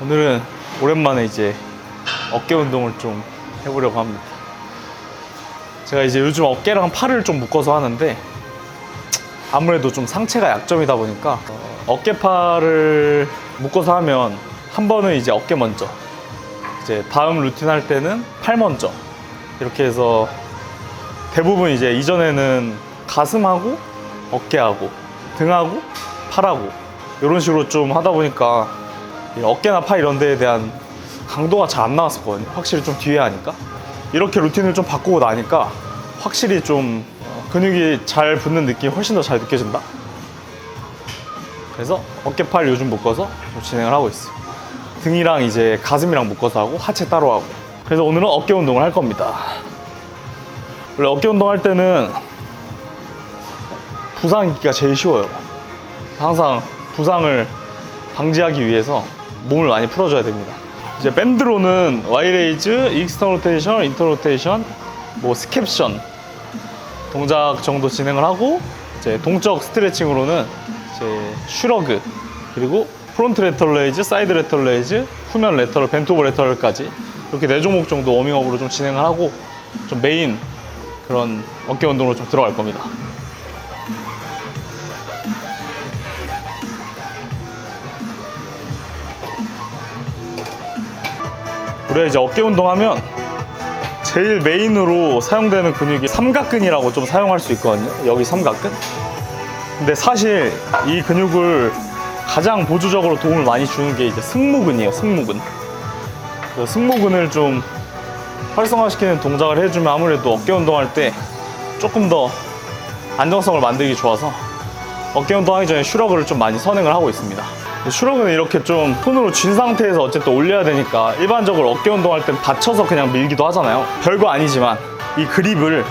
오늘은 오랜만에 이제 어깨 운동을 좀 해보려고 합니다. 제가 이제 요즘 어깨랑 팔을 좀 묶어서 하는데 아무래도 좀 상체가 약점이다 보니까 어깨팔을 묶어서 하면 한 번은 이제 어깨 먼저, 이제 다음 루틴 할 때는 팔 먼저, 이렇게 해서 대부분 이제 이전에는 가슴하고 어깨하고 등하고 팔하고 이런 식으로 좀 하다 보니까 어깨나 팔 이런 데에 대한 강도가 잘 안 나왔었거든요. 확실히 좀 뒤에 하니까. 이렇게 루틴을 좀 바꾸고 나니까 확실히 좀 근육이 잘 붙는 느낌이 훨씬 더 잘 느껴진다. 그래서 어깨 팔 요즘 묶어서 좀 진행을 하고 있어요. 등이랑 이제 가슴이랑 묶어서 하고 하체 따로 하고. 그래서 오늘은 어깨 운동을 할 겁니다. 원래 어깨 운동 할 때는 부상 입기가 제일 쉬워요. 항상 부상을 방지하기 위해서 몸을 많이 풀어줘야 됩니다. 이제 밴드로는 와이레이즈, 익스턴 로테이션, 인터 로테이션, 뭐 스캡션 동작 정도 진행을 하고, 이제 동적 스트레칭으로는 이제 슈러그, 그리고 프론트 레터럴 레이즈, 사이드 레터럴 레이즈, 후면 레터럴, 벤트 오버 레터럴까지 이렇게 4종목 정도 워밍업으로 좀 진행을 하고, 좀 메인 그런 어깨 운동으로 좀 들어갈 겁니다. 우리가 이제 어깨 운동하면 제일 메인으로 사용되는 근육이 삼각근이라고 좀 사용할 수 있거든요. 여기 삼각근. 근데 사실 이 근육을 가장 보조적으로 도움을 많이 주는 게 이제 승모근이에요. 승모근. 그 승모근을 좀 활성화시키는 동작을 해주면 아무래도 어깨 운동할 때 조금 더 안정성을 만들기 좋아서 어깨 운동하기 전에 슈러그를 좀 많이 선행을 하고 있습니다. 슈러그는 이렇게 좀 손으로 쥔 상태에서 어쨌든 올려야 되니까 일반적으로 어깨 운동할 땐 받쳐서 그냥 밀기도 하잖아요. 별거 아니지만 이 그립을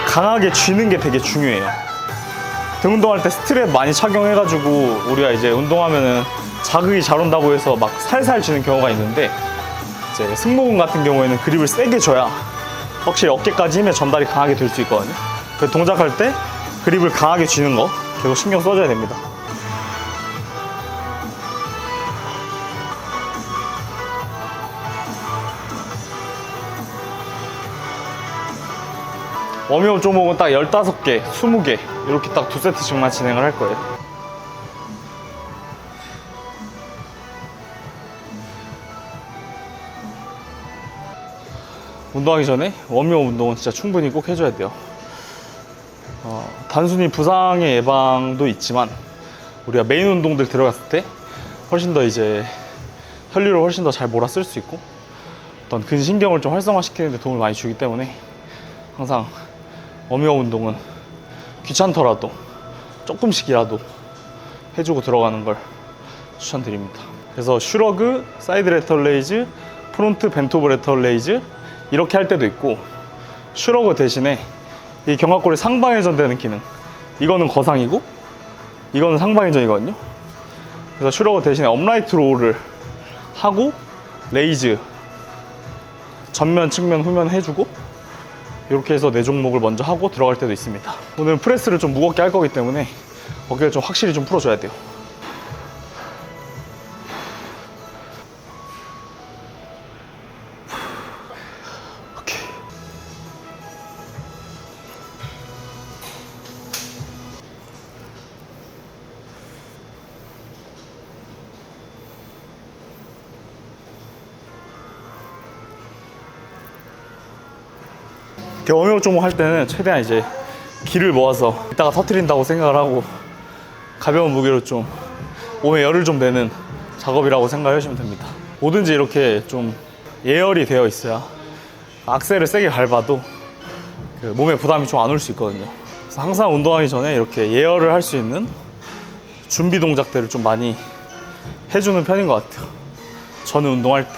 강하게 쥐는 게 되게 중요해요. 등 운동할 때 스트랩 많이 착용해가지고 우리가 이제 운동하면은 자극이 잘 온다고 해서 막 살살 쥐는 경우가 있는데, 이제 승모근 같은 경우에는 그립을 세게 줘야 확실히 어깨까지 힘의 전달이 강하게 될 수 있거든요. 그 동작할 때 그립을 강하게 쥐는 거 계속 신경 써줘야 됩니다. 워밍업 종목은 딱 15개, 20개 이렇게 딱 2세트씩만 진행을 할 거예요. 운동하기 전에 워밍업 운동은 진짜 충분히 꼭 해줘야 돼요. 단순히 부상의 예방도 있지만 우리가 메인 운동들 들어갔을 때 훨씬 더 이제 혈류를 훨씬 더 잘 몰아쓸 수 있고 어떤 근신경을 좀 활성화시키는 데 도움을 많이 주기 때문에 항상 워밍업 운동은 귀찮더라도 조금씩이라도 해주고 들어가는 걸 추천드립니다. 그래서 슈러그, 사이드 레터럴 레이즈, 프론트 벤트 오버 레터럴 레이즈 이렇게 할 때도 있고, 슈러그 대신에 이 견갑골이 상방회전되는 기능, 이거는 거상이고 이거는 상방회전이거든요. 그래서 슈러그 대신에 업라이트 롤을 하고 레이즈 전면, 측면, 후면 해주고 이렇게 해서 4종목을 먼저 하고 들어갈 때도 있습니다. 오늘 프레스를 좀 무겁게 할 거기 때문에 어깨를 좀 확실히 좀 풀어줘야 돼요. 오케이. 이렇게 워밍업 종목 할 때는 최대한 이제 기를 모아서 이따가 터뜨린다고 생각을 하고 가벼운 무게로 좀 몸에 열을 좀 내는 작업이라고 생각하시면 됩니다. 뭐든지 이렇게 좀 예열이 되어 있어야 악셀을 세게 밟아도 그 몸에 부담이 좀 안 올 수 있거든요. 그래서 항상 운동하기 전에 이렇게 예열을 할 수 있는 준비 동작들을 좀 많이 해주는 편인 것 같아요. 저는 운동할 때.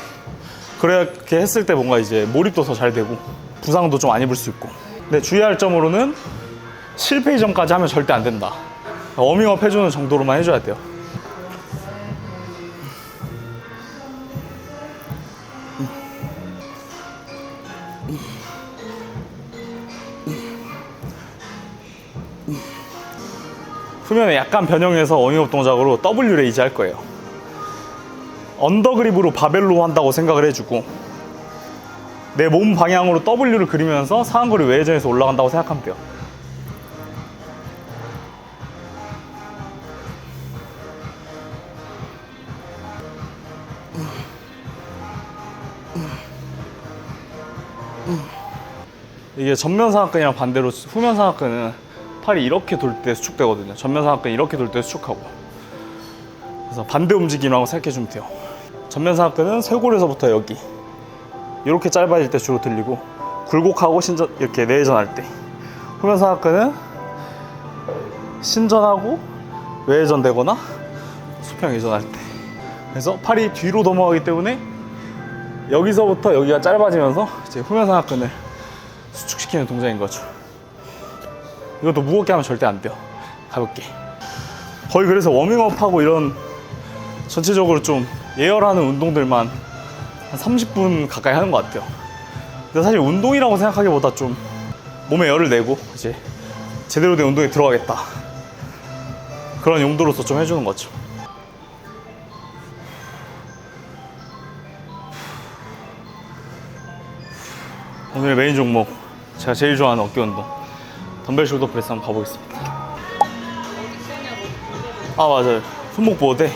그렇게 했을 때 뭔가 이제 몰입도 더 잘 되고 부상도 좀 안 입을 수 있고. 근데 주의할 점으로는 실패 이전까지 하면 절대 안 된다. 워밍업 해주는 정도로만 해줘야 돼요. 후면에 약간 변형해서 워밍업 동작으로 W 레이즈 할 거예요. 언더그립으로 바벨로 한다고 생각을 해주고 내 몸 방향으로 W를 그리면서 상한거리 외회전에서 올라간다고 생각하면 돼요. 이게 전면 상하근이랑 반대로 후면 상하근은 팔이 이렇게 돌 때 수축되거든요. 전면 상하근이 이렇게 돌 때 수축하고. 그래서 반대 움직임이라고 생각해주면 돼요. 전면 상하근은 쇄골에서부터 여기 이렇게 짧아질 때 주로 들리고 굴곡하고 신전 이렇게 내회전할 때, 후면 상하근은 신전하고 외회전 되거나 수평 회전할 때. 그래서 팔이 뒤로 넘어가기 때문에 여기서부터 여기가 짧아지면서 이제 후면 상하근을 수축시키는 동작인 거죠. 이것도 무겁게 하면 절대 안 돼요. 가볍게. 거의 그래서 워밍업하고 이런 전체적으로 좀 예열하는 운동들만 한 30분 가까이 하는 것 같아요. 근데 사실 운동이라고 생각하기보다 좀 몸에 열을 내고 이제 제대로 된 운동에 들어가겠다, 그런 용도로서 좀 해주는 거죠. 오늘 메인 종목, 제가 제일 좋아하는 어깨 운동, 덤벨 숄더 프레스 한번 가보겠습니다. 아 맞아요, 손목 보호대.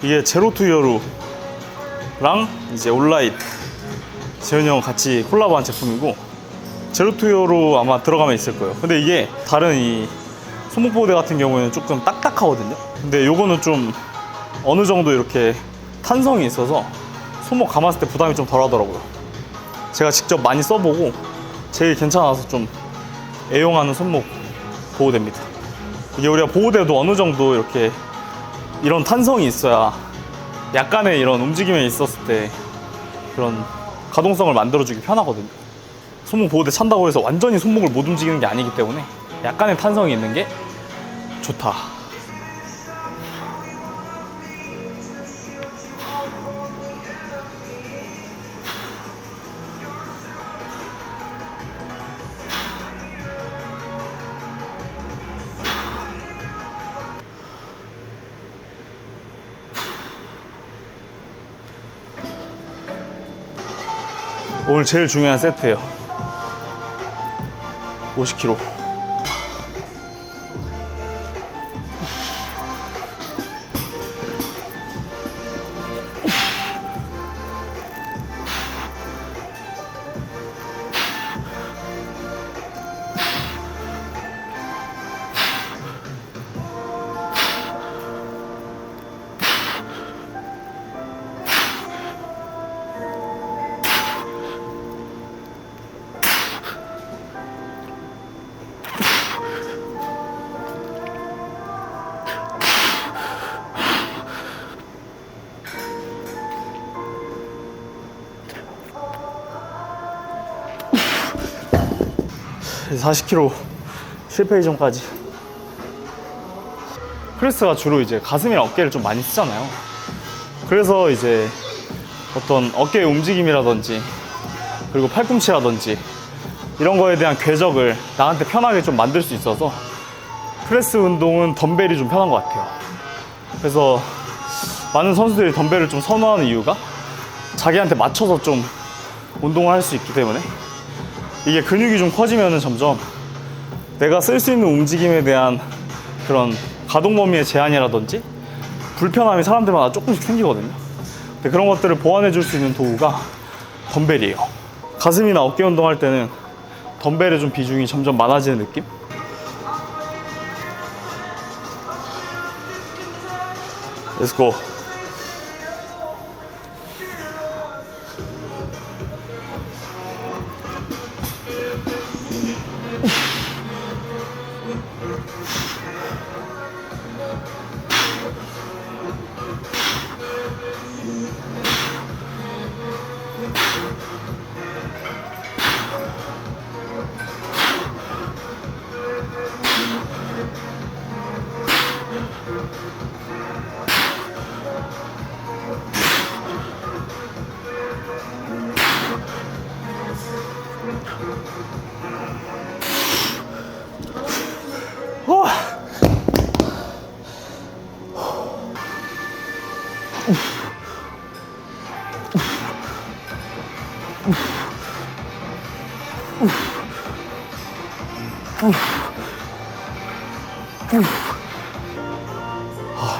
이게 제로 투 히어로랑 이제 온라이트, 재현이 형 같이 콜라보한 제품이고, 제로 투 히어로 아마 들어가면 있을 거예요. 근데 이게 다른 이 손목 보호대 같은 경우에는 조금 딱딱하거든요. 근데 요거는 좀 어느 정도 이렇게 탄성이 있어서 손목 감았을 때 부담이 좀 덜 하더라고요. 제가 직접 많이 써보고 제일 괜찮아서 좀 애용하는 손목 보호대입니다. 이게 우리가 보호대도 어느 정도 이렇게 이런 탄성이 있어야 약간의 이런 움직임에 있었을 때 그런 가동성을 만들어주기 편하거든요. 손목 보호대 찬다고 해서 완전히 손목을 못 움직이는 게 아니기 때문에 약간의 탄성이 있는 게 좋다. 오늘 제일 중요한 세트예요. 50kg. 그래서 40kg 실패 이전까지. 프레스가 주로 이제 가슴이랑 어깨를 좀 많이 쓰잖아요. 그래서 이제 어떤 어깨의 움직임이라든지 그리고 팔꿈치라든지 이런 거에 대한 궤적을 나한테 편하게 좀 만들 수 있어서 프레스 운동은 덤벨이 좀 편한 것 같아요. 그래서 많은 선수들이 덤벨을 좀 선호하는 이유가 자기한테 맞춰서 좀 운동을 할 수 있기 때문에. 이게 근육이 좀 커지면 점점 내가 쓸 수 있는 움직임에 대한 그런 가동 범위의 제한이라든지 불편함이 사람들마다 조금씩 생기거든요. 근데 그런 것들을 보완해 줄 수 있는 도구가 덤벨이에요. 가슴이나 어깨 운동할 때는 덤벨의 좀 비중이 점점 많아지는 느낌? Let's go.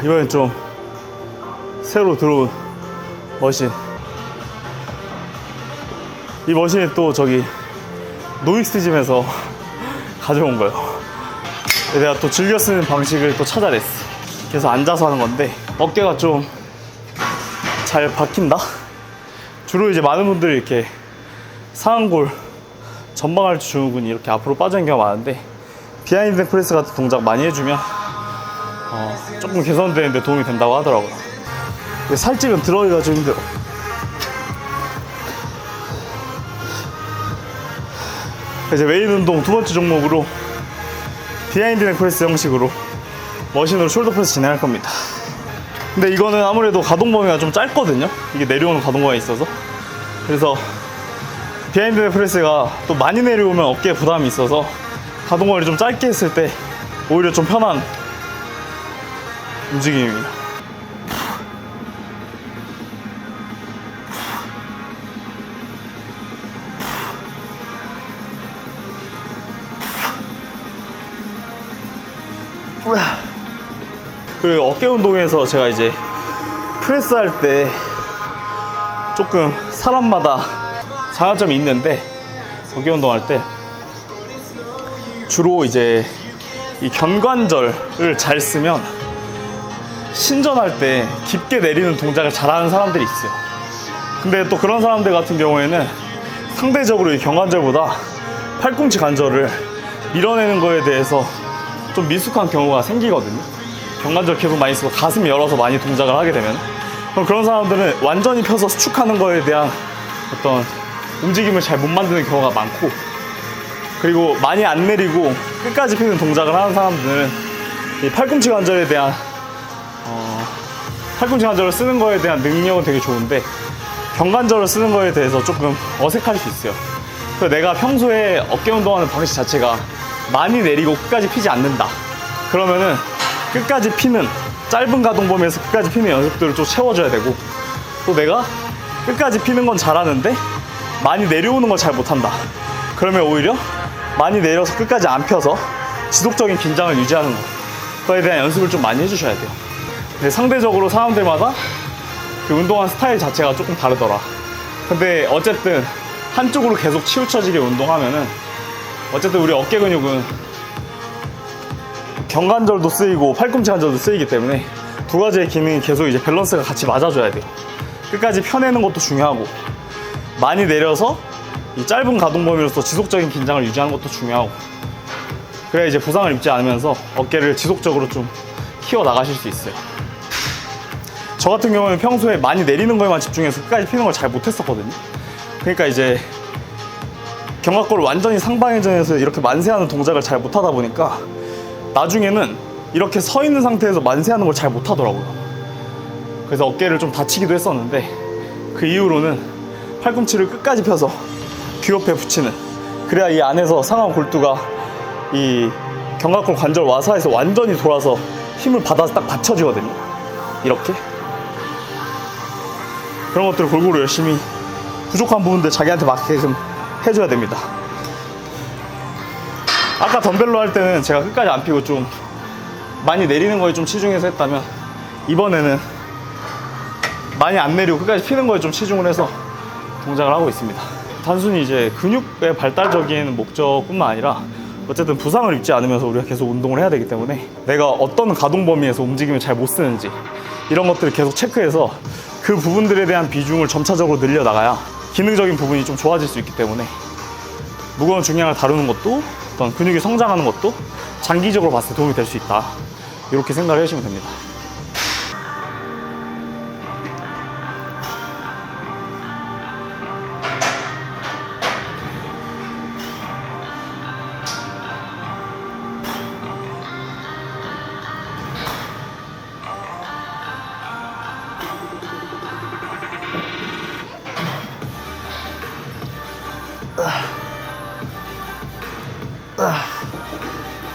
이번엔 좀 새로 들어온 머신. 이 머신이 또 저기 노익스짐에서 가져온 거예요. 내가 또 즐겨 쓰는 방식을 또 찾아냈어. 그래서 앉아서 하는 건데 어깨가 좀 잘 박힌다? 주로 이제 많은 분들이 이렇게 상완골 전방할 증후군이 이렇게 앞으로 빠지는 경우가 많은데, 비하인드 프레스 같은 동작 많이 해주면 조금 개선되는데 도움이 된다고 하더라고요. 근데 살찌면 들어가기가 좀 힘들어. 이제 메인 운동 두 번째 종목으로 비하인드 넥 프레스 형식으로 머신으로 숄더 프레스 진행할 겁니다. 근데 이거는 아무래도 가동 범위가 좀 짧거든요. 이게 내려오는 가동 범위가 있어서. 그래서 비하인드 넥 프레스가 또 많이 내려오면 어깨에 부담이 있어서 가동 범위를 좀 짧게 했을 때 오히려 좀 편한 움직임입니다. 그리고 어깨 운동에서 제가 이제 프레스 할 때 조금 사람마다 장단점이 있는데, 어깨 운동할 때 주로 이제 이 견관절을 잘 쓰면 신전할 때 깊게 내리는 동작을 잘하는 사람들이 있어요. 근데 또 그런 사람들 같은 경우에는 상대적으로 이 견관절보다 팔꿈치 관절을 밀어내는 거에 대해서 좀 미숙한 경우가 생기거든요. 견관절 계속 많이 쓰고 가슴 열어서 많이 동작을 하게 되면, 그럼 그런 사람들은 완전히 펴서 수축하는 거에 대한 어떤 움직임을 잘 못 만드는 경우가 많고, 그리고 많이 안 내리고 끝까지 피는 동작을 하는 사람들은 이 팔꿈치 관절에 대한 팔꿈치 관절을 쓰는 거에 대한 능력은 되게 좋은데 견관절을 쓰는 거에 대해서 조금 어색할 수 있어요. 그래서 내가 평소에 어깨 운동하는 방식 자체가 많이 내리고 끝까지 피지 않는다, 그러면은 끝까지 피는, 짧은 가동 범위에서 끝까지 피는 연습들을 좀 채워줘야 되고, 또 내가 끝까지 피는 건 잘하는데 많이 내려오는 걸 잘 못한다, 그러면 오히려 많이 내려서 끝까지 안 펴서 지속적인 긴장을 유지하는 거에 대한 연습을 좀 많이 해주셔야 돼요. 근데 상대적으로 사람들마다 그 운동하는 스타일 자체가 조금 다르더라. 근데 어쨌든 한쪽으로 계속 치우쳐지게 운동하면은 어쨌든 우리 어깨 근육은 견관절도 쓰이고 팔꿈치 관절도 쓰이기 때문에 두 가지의 기능이 계속 이제 밸런스가 같이 맞아줘야 돼요. 끝까지 펴내는 것도 중요하고, 많이 내려서 이 짧은 가동 범위로서 지속적인 긴장을 유지하는 것도 중요하고, 그래야 이제 부상을 입지 않으면서 어깨를 지속적으로 좀 키워 나가실 수 있어요. 저 같은 경우는 평소에 많이 내리는 거에만 집중해서 끝까지 피는 걸 잘 못했었거든요. 그러니까 이제 견갑골을 완전히 상방회전해서 이렇게 만세하는 동작을 잘 못하다 보니까 나중에는 이렇게 서 있는 상태에서 만세하는 걸 잘 못하더라고요. 그래서 어깨를 좀 다치기도 했었는데, 그 이후로는 팔꿈치를 끝까지 펴서 귀 옆에 붙이는, 그래야 이 안에서 상완 골두가 이 견갑골 관절 와사에서 완전히 돌아서 힘을 받아서 딱 받쳐지거든요. 이렇게 그런 것들을 골고루 열심히 부족한 부분들 자기한테 맞게끔 해줘야 됩니다. 아까 덤벨로 할 때는 제가 끝까지 안 피고 좀 많이 내리는 거에 좀 치중해서 했다면, 이번에는 많이 안 내리고 끝까지 피는 거에 좀 치중을 해서 동작을 하고 있습니다. 단순히 이제 근육의 발달적인 목적뿐만 아니라 어쨌든 부상을 입지 않으면서 우리가 계속 운동을 해야 되기 때문에 내가 어떤 가동 범위에서 움직임을 잘 못 쓰는지 이런 것들을 계속 체크해서 그 부분들에 대한 비중을 점차적으로 늘려나가야 기능적인 부분이 좀 좋아질 수 있기 때문에 무거운 중량을 다루는 것도 어떤 근육이 성장하는 것도 장기적으로 봤을 때 도움이 될 수 있다, 이렇게 생각을 해주시면 됩니다.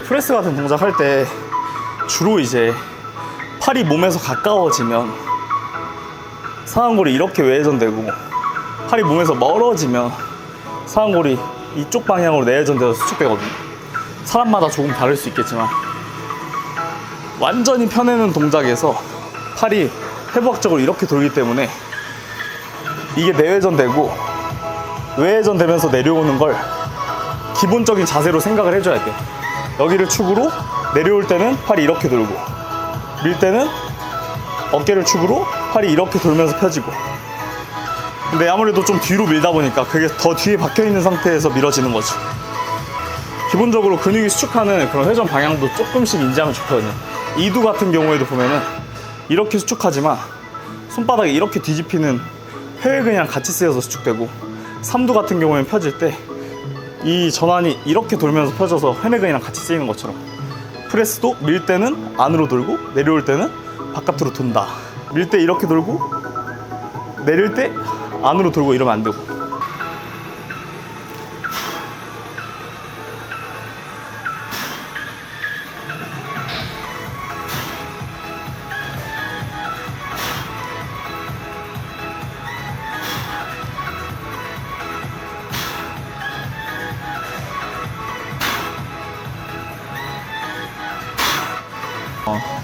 프레스 같은 동작 할 때 주로 이제 팔이 몸에서 가까워지면 상완골이 이렇게 외회전되고 팔이 몸에서 멀어지면 사완골이 이쪽 방향으로 내회전돼서 수축되거든요. 사람마다 조금 다를 수 있겠지만 완전히 펴내는 동작에서 팔이 해부학적으로 이렇게 돌기 때문에 이게 내회전되고 외회전되면서 내려오는 걸 기본적인 자세로 생각을 해줘야 돼. 여기를 축으로 내려올 때는 팔이 이렇게 돌고, 밀 때는 어깨를 축으로 팔이 이렇게 돌면서 펴지고. 근데 아무래도 좀 뒤로 밀다 보니까 그게 더 뒤에 박혀있는 상태에서 밀어지는 거죠. 기본적으로 근육이 수축하는 그런 회전 방향도 조금씩 인지하면 좋거든요. 이두 같은 경우에도 보면은 이렇게 수축하지만 손바닥이 이렇게 뒤집히는 회근이랑 같이 쓰여서 수축되고, 삼두 같은 경우에는 펴질 때 이 전환이 이렇게 돌면서 펴져서 회내근이랑 같이 쓰이는 것처럼 프레스도 밀 때는 안으로 돌고 내려올 때는 바깥으로 돈다. 밀 때 이렇게 돌고 내릴 때 안으로 돌고 이러면 안 되고.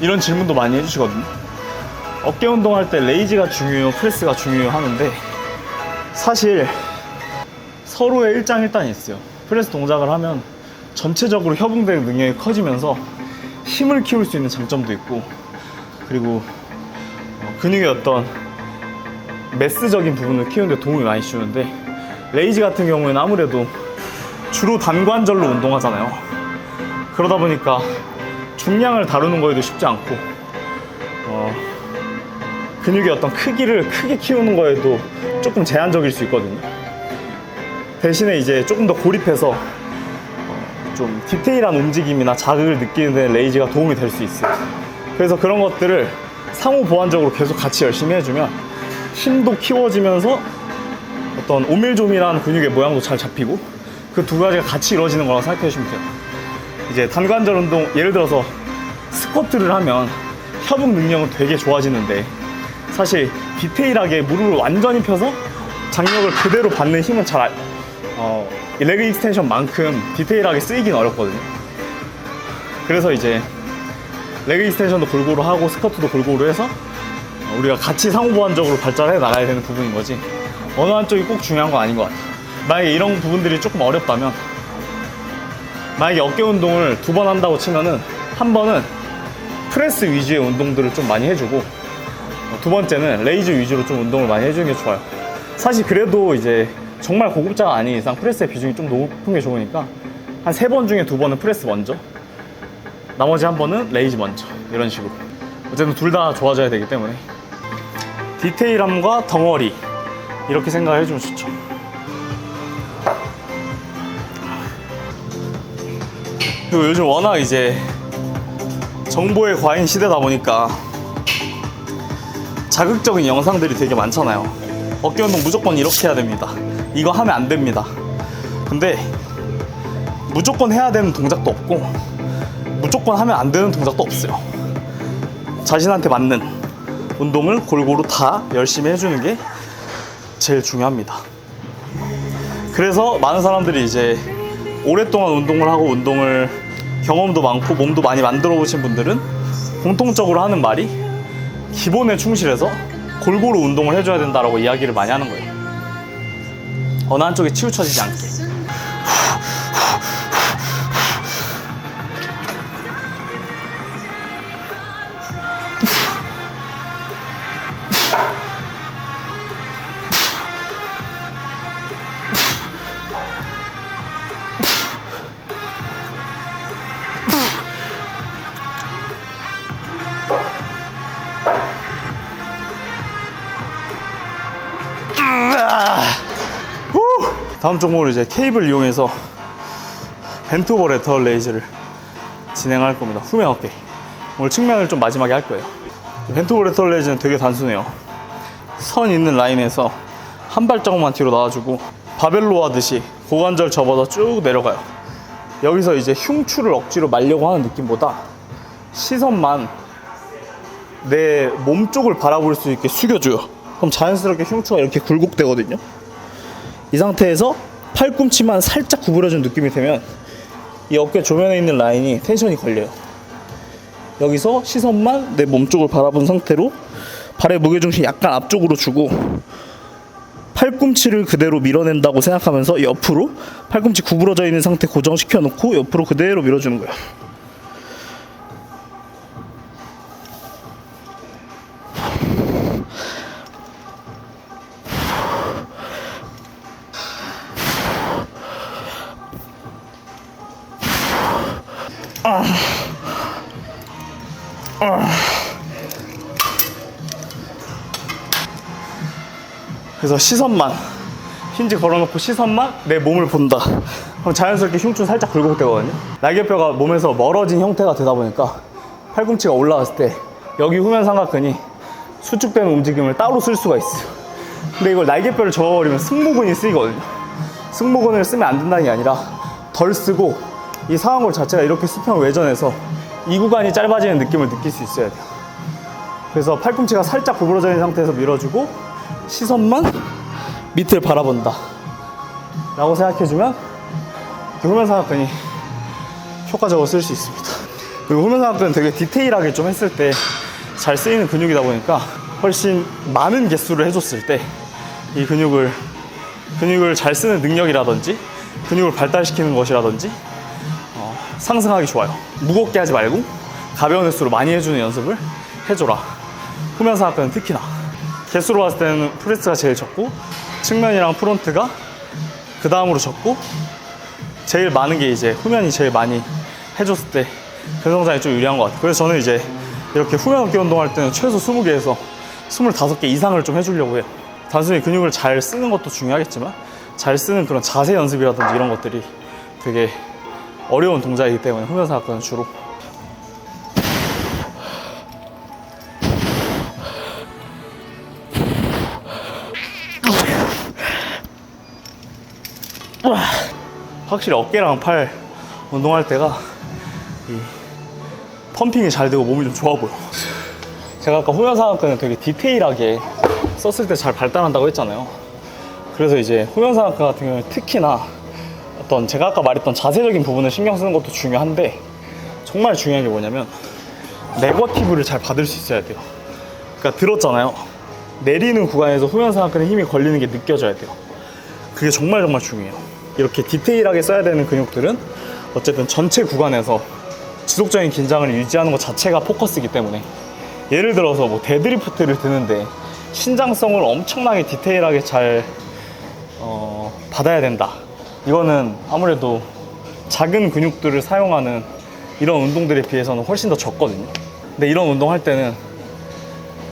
이런 질문도 많이 해주시거든요. 어깨 운동할 때 레이즈가 중요해요, 프레스가 중요해요 하는데, 사실 서로의 일장일단이 있어요. 프레스 동작을 하면 전체적으로 협응되는 능력이 커지면서 힘을 키울 수 있는 장점도 있고, 그리고 근육의 어떤 매스적인 부분을 키우는 데 도움이 많이 주는데, 레이즈 같은 경우에는 아무래도 주로 단관절로 운동하잖아요. 그러다 보니까 중량을 다루는 거에도 쉽지 않고, 근육의 어떤 크기를 크게 키우는 거에도 조금 제한적일 수 있거든요. 대신에 이제 조금 더 고립해서 좀 디테일한 움직임이나 자극을 느끼는 데 레이즈가 도움이 될 수 있어요. 그래서 그런 것들을 상호 보완적으로 계속 같이 열심히 해주면 힘도 키워지면서 어떤 오밀조밀한 근육의 모양도 잘 잡히고, 그 두 가지가 같이 이루어지는 거라고 생각해 주시면 돼요. 이제 단관절 운동, 예를 들어서 스쿼트를 하면 협응 능력은 되게 좋아지는데, 사실 디테일하게 무릎을 완전히 펴서 장력을 그대로 받는 힘은 잘 레그 익스텐션만큼 디테일하게 쓰이긴 어렵거든요. 그래서 이제 레그 익스텐션도 골고루 하고 스쿼트도 골고루 해서 우리가 같이 상호보완적으로 발달해 나가야 되는 부분인 거지, 어느 한쪽이 꼭 중요한 건 아닌 것 같아요. 만약에 이런 부분들이 조금 어렵다면, 만약에 어깨 운동을 2번 한다고 치면은 한 번은 프레스 위주의 운동들을 좀 많이 해주고, 두 번째는 레이즈 위주로 좀 운동을 많이 해주는 게 좋아요. 사실 그래도 이제 정말 고급자가 아닌 이상 프레스의 비중이 좀 높은 게 좋으니까 한 3번 중에 2번은 프레스 먼저, 나머지 한 번은 레이즈 먼저, 이런 식으로. 어쨌든 둘 다 좋아져야 되기 때문에 디테일함과 덩어리, 이렇게 생각을 해주면 좋죠. 그리고 요즘 워낙 이제 정보의 과잉 시대다 보니까 자극적인 영상들이 되게 많잖아요. 어깨 운동 무조건 이렇게 해야 됩니다, 이거 하면 안 됩니다. 근데 무조건 해야 되는 동작도 없고 무조건 하면 안 되는 동작도 없어요. 자신한테 맞는 운동을 골고루 다 열심히 해주는 게 제일 중요합니다. 그래서 많은 사람들이 이제 오랫동안 운동을 하고 운동을 경험도 많고 몸도 많이 만들어 보신 분들은 공통적으로 하는 말이 기본에 충실해서 골고루 운동을 해줘야 된다라고 이야기를 많이 하는 거예요. 어느 한쪽에 치우쳐지지 않게. 다음 종목으로 이제 케이블 이용해서 벤트 오버 레터럴 레이즈를 진행할 겁니다. 후면 어깨. 오늘 측면을 좀 마지막에 할 거예요. 벤트 오버 레터럴 레이즈는 되게 단순해요. 선 있는 라인에서 한 발자국만 뒤로 나와주고 바벨로 하듯이 고관절 접어서 쭉 내려가요. 여기서 이제 흉추를 억지로 말려고 하는 느낌보다 시선만 내 몸 쪽을 바라볼 수 있게 숙여줘요. 그럼 자연스럽게 흉추가 이렇게 굴곡되거든요. 이 상태에서 팔꿈치만 살짝 구부려준 느낌이 되면 이 어깨 조면에 있는 라인이 텐션이 걸려요. 여기서 시선만 내 몸쪽을 바라본 상태로 발의 무게중심 약간 앞쪽으로 주고 팔꿈치를 그대로 밀어낸다고 생각하면서 옆으로 팔꿈치 구부러져 있는 상태 고정시켜 놓고 옆으로 그대로 밀어주는 거예요. 그래서 시선만 힌지 걸어놓고 시선만 내 몸을 본다. 그럼 자연스럽게 흉추 살짝 굴곡 되거든요. 날개뼈가 몸에서 멀어진 형태가 되다 보니까 팔꿈치가 올라갔을 때 여기 후면 삼각근이 수축되는 움직임을 따로 쓸 수가 있어요. 근데 이걸 날개뼈를 접어버리면 승모근이 쓰이거든요. 승모근을 쓰면 안 된다는 게 아니라 덜 쓰고 이 상완골 자체가 이렇게 수평 외전해서 이 구간이 짧아지는 느낌을 느낄 수 있어야 돼요. 그래서 팔꿈치가 살짝 구부러져 있는 상태에서 밀어주고 시선만 밑을 바라본다 라고 생각해주면 후면 삼각근이 효과적으로 쓸 수 있습니다. 그리고 후면 삼각근은 되게 디테일하게 좀 했을 때 잘 쓰이는 근육이다 보니까 훨씬 많은 개수를 해줬을 때 이 근육을 잘 쓰는 능력이라든지 근육을 발달시키는 것이라든지 상승하기 좋아요. 무겁게 하지 말고 가벼운 횟수로 많이 해주는 연습을 해줘라. 후면 삼각근은 특히나 개수로 봤을 때는 프레스가 제일 적고 측면이랑 프론트가 그 다음으로 적고 제일 많은 게 이제 후면이 제일 많이 해줬을 때 근성장이 좀 유리한 것 같아요. 그래서 저는 이제 이렇게 후면 어깨 운동할 때는 최소 20개에서 25개 이상을 좀 해주려고 해요. 단순히 근육을 잘 쓰는 것도 중요하겠지만 잘 쓰는 그런 자세 연습이라든지 이런 것들이 되게 어려운 동작이기 때문에 후면 삼각근은 주로 확실히 어깨랑 팔 운동할 때가 이 펌핑이 잘 되고 몸이 좀 좋아 보여. 제가 아까 후면 삼각근은 되게 디테일하게 썼을 때 잘 발달한다고 했잖아요. 그래서 이제 후면 삼각근 같은 경우는 특히나 어떤 제가 아까 말했던 자세적인 부분을 신경 쓰는 것도 중요한데 정말 중요한 게 뭐냐면 네거티브를 잘 받을 수 있어야 돼요. 그러니까 들었잖아요. 내리는 구간에서 후면 삼각근에 힘이 걸리는 게 느껴져야 돼요. 그게 정말 중요해요. 이렇게 디테일하게 써야 되는 근육들은 어쨌든 전체 구간에서 지속적인 긴장을 유지하는 것 자체가 포커스이기 때문에 예를 들어서 뭐 데드리프트를 드는데 신장성을 엄청나게 디테일하게 잘 받아야 된다. 이거는 아무래도 작은 근육들을 사용하는 이런 운동들에 비해서는 훨씬 더 적거든요. 근데 이런 운동할 때는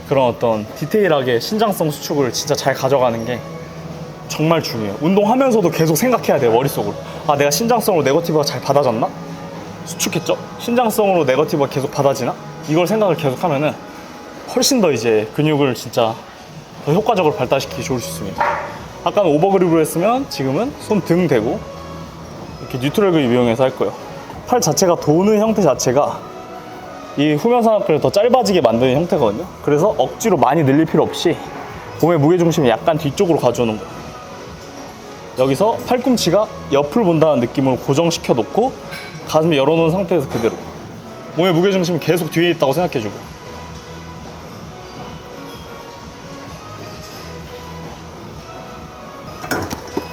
그런 어떤 디테일하게 신장성 수축을 진짜 잘 가져가는 게 정말 중요해요. 운동하면서도 계속 생각해야 돼요. 머릿속으로. 아, 내가 신장성으로 네거티브가 잘 받아졌나? 수축했죠? 신장성으로 네거티브가 계속 받아지나? 이걸 생각을 계속 하면은 훨씬 더 이제 근육을 진짜 더 효과적으로 발달시키기 좋을 수 있습니다. 아까는 오버그립으로 했으면 지금은 손 등 대고 이렇게 뉴트럴 그립 이용해서 할 거예요. 팔 자체가 도는 형태 자체가 이 후면 삼각근을 더 짧아지게 만드는 형태거든요. 그래서 억지로 많이 늘릴 필요 없이 몸의 무게중심이 약간 뒤쪽으로 가져오는 거예요. 여기서 팔꿈치가 옆을 본다는 느낌으로 고정시켜 놓고 가슴을 열어놓은 상태에서 그대로 몸의 무게중심이 계속 뒤에 있다고 생각해주고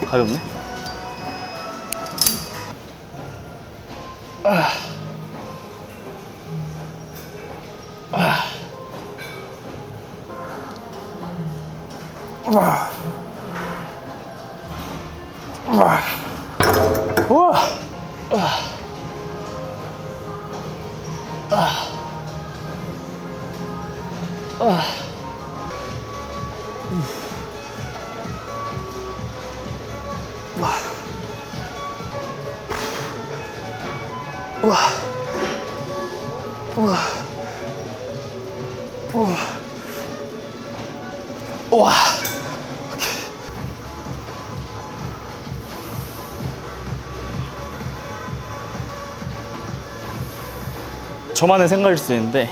가볍네. 와. 저만의 생각일 수 있는데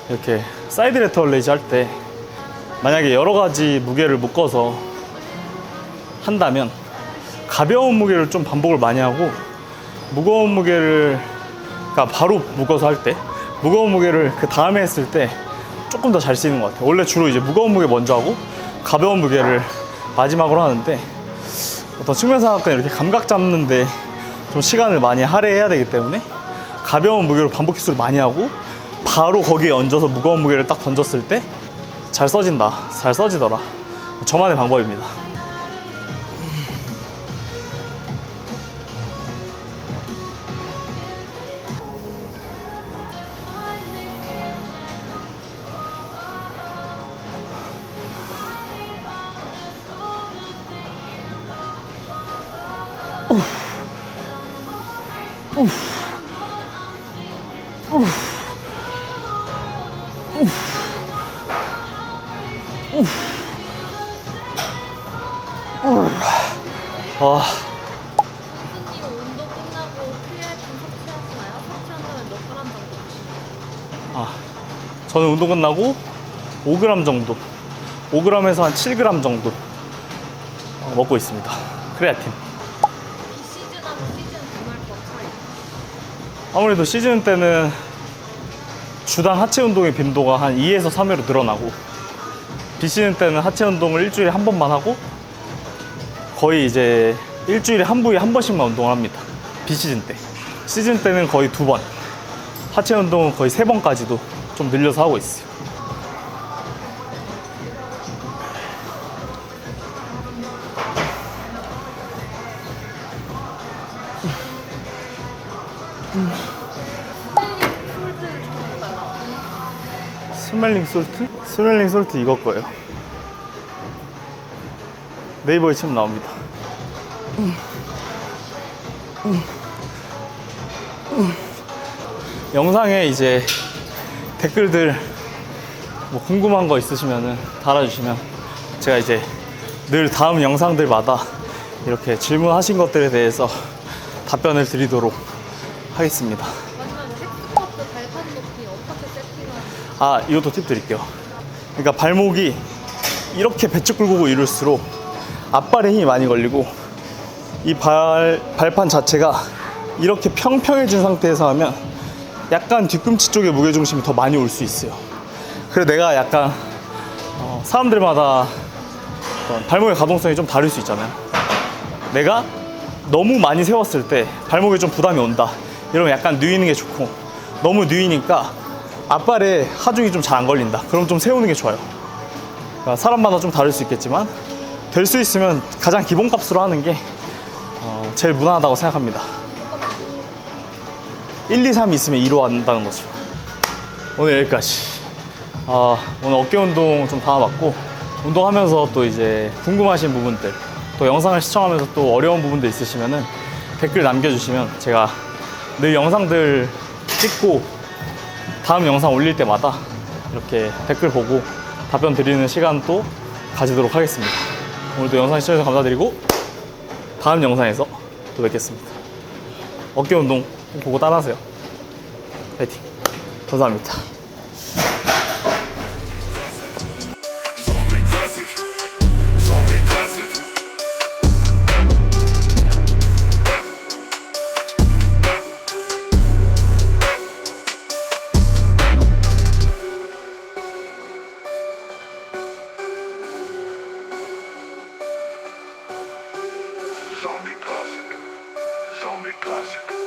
이렇게 사이드 레터럴 레이즈 할 때 만약에 여러 가지 무게를 묶어서 한다면 가벼운 무게를 좀 반복을 많이 하고 무거운 무게를 그러니까 바로 묶어서 할 때 무거운 무게를 그 다음에 했을 때 조금 더 잘 쓰이는 것 같아요. 원래 주로 이제 무거운 무게 먼저 하고 가벼운 무게를 마지막으로 하는데 어떤 측면에서 약간 이렇게 감각 잡는데 좀 시간을 많이 할애해야 되기 때문에 가벼운 무게로 반복 횟수를 많이 하고 바로 거기에 얹어서 무거운 무게를 딱 던졌을 때 잘 써진다, 잘 써지더라. 저만의 방법입니다. 와, 교수님 운동 끝나고 크리에틴 섭취하시나요? 섭취하면 몇 그램 정도 드시나요? 저는 운동 끝나고 5g 정도, 5g에서 한 7g 정도 먹고 있습니다. 크레아틴. 비시즌하고 시즌 분할법 차이. 아무래도 시즌 때는 주당 하체 운동의 빈도가 한 2에서 3회로 늘어나고 비시즌 때는 하체 운동을 일주일에 한 번만 하고 거의 이제 일주일에 한 부위에 한 번씩만 운동을 합니다. 비시즌 때. 시즌 때는 거의 2번. 하체 운동은 거의 3번까지도 좀 늘려서 하고 있어요. 스멜링 솔트? 스멜링 솔트 이거 거예요. 네이버에 치면 나옵니다. 영상에 이제 댓글들 뭐 궁금한 거 있으시면은 달아주시면 제가 이제 늘 다음 영상들마다 이렇게 질문하신 것들에 대해서 답변을 드리도록 하겠습니다. 마지막으로 헬스커트 발판 높이 어떻게 세팅하는지. 이것도 팁 드릴게요. 그러니까 발목이 이렇게 배쭉 굴고 이럴수록 앞발에 힘이 많이 걸리고 이 발판 자체가 이렇게 평평해진 상태에서 하면 약간 뒤꿈치 쪽에 무게중심이 더 많이 올 수 있어요. 그래서 내가 약간 사람들마다 발목의 가동성이 좀 다를 수 있잖아요. 내가 너무 많이 세웠을 때 발목에 좀 부담이 온다 이러면 약간 누이는 게 좋고 너무 누이니까 앞발에 하중이 좀 잘 안 걸린다 그럼 좀 세우는 게 좋아요. 그러니까 사람마다 좀 다를 수 있겠지만 될 수 있으면 가장 기본값으로 하는 게 제일 무난하다고 생각합니다. 1, 2, 3이 있으면 2로 한다는 거죠. 오늘 여기까지. 오늘 어깨 운동 좀 담아봤고 운동하면서 또 이제 궁금하신 부분들 또 영상을 시청하면서 또 어려운 부분들 있으시면은 댓글 남겨주시면 제가 늘 영상들 찍고 다음 영상 올릴 때마다 이렇게 댓글 보고 답변 드리는 시간 또 가지도록 하겠습니다. 오늘도 영상 시청해주셔서 감사드리고 다음 영상에서 또 뵙겠습니다. 어깨 운동 보고 따라하세요. 파이팅. 감사합니다. Zombie classic. Zombie classic.